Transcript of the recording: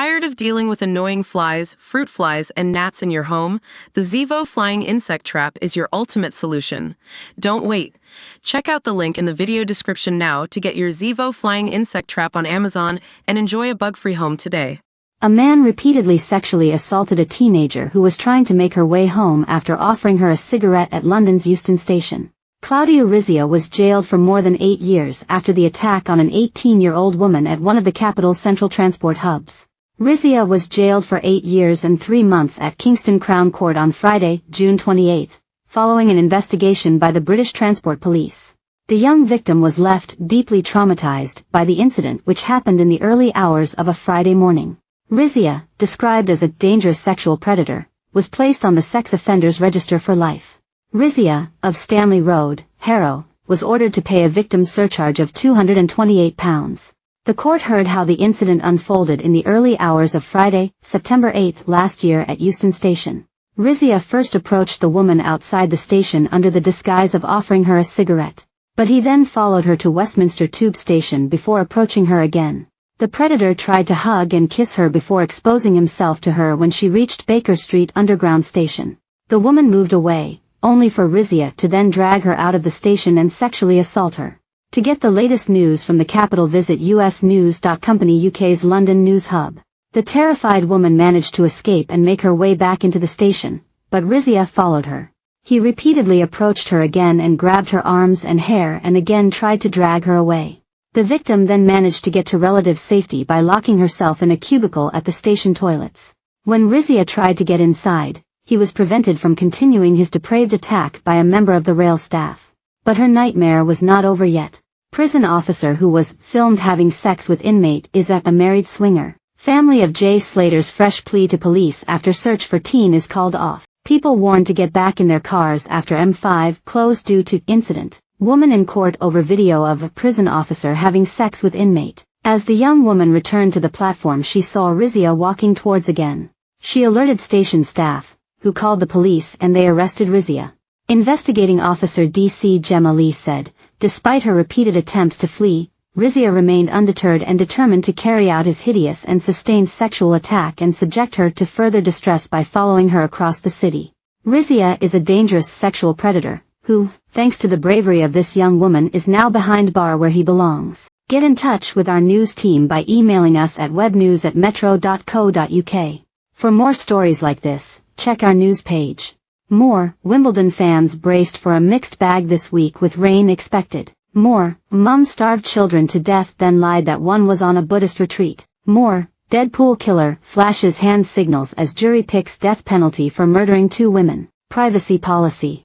Tired of dealing with annoying flies, fruit flies, and gnats in your home? The Zevo Flying Insect Trap is your ultimate solution. Don't wait. Check out the link in the video description now to get your Zevo Flying Insect Trap on Amazon and enjoy a bug-free home today. A man repeatedly sexually assaulted a teenager who was trying to make her way home after offering her a cigarette at London's Euston station. Claudia Rizia was jailed for more than 8 years after the attack on an 18-year-old woman at one of the capital's central transport hubs. Rizia was jailed for 8 years and 3 months at Kingston Crown Court on Friday, June 28, following an investigation by the British Transport Police. The young victim was left deeply traumatized by the incident, which happened in the early hours of a Friday morning. Rizia, described as a dangerous sexual predator, was placed on the sex offenders register for life. Rizia, of Stanley Road, Harrow, was ordered to pay a victim surcharge of £228. The court heard how the incident unfolded in the early hours of Friday, September 8 last year at Euston Station. Rizia first approached the woman outside the station under the disguise of offering her a cigarette, but he then followed her to Westminster Tube Station before approaching her again. The predator tried to hug and kiss her before exposing himself to her when she reached Baker Street Underground Station. The woman moved away, only for Rizia to then drag her out of the station and sexually assault her. To get the latest news from the capital, visit usnews.company, UK's London news hub. The terrified woman managed to escape and make her way back into the station, but Rizia followed her. He repeatedly approached her again and grabbed her arms and hair and again tried to drag her away. The victim then managed to get to relative safety by locking herself in a cubicle at the station toilets. When Rizia tried to get inside, he was prevented from continuing his depraved attack by a member of the rail staff. But her nightmare was not over yet. Prison officer who was filmed having sex with inmate is a married swinger. Family of Jay Slater's fresh plea to police after search for teen is called off. People warned to get back in their cars after M5 closed due to incident. Woman in court over video of a prison officer having sex with inmate. As the young woman returned to the platform, she saw Rizia walking towards again. She alerted station staff, who called the police, and they arrested Rizia. Investigating officer D.C. Gemma Lee said, despite her repeated attempts to flee, Rizia remained undeterred and determined to carry out his hideous and sustained sexual attack and subject her to further distress by following her across the city. Rizia is a dangerous sexual predator, who, thanks to the bravery of this young woman, is now behind bar where he belongs. Get in touch with our news team by emailing us at webnews@metro.co.uk. For more stories like this, check our news page. More, Wimbledon fans braced for a mixed bag this week with rain expected. More, mum starved children to death then lied that one was on a Buddhist retreat. More, Deadpool killer flashes hand signals as jury picks death penalty for murdering 2 women. Privacy policy.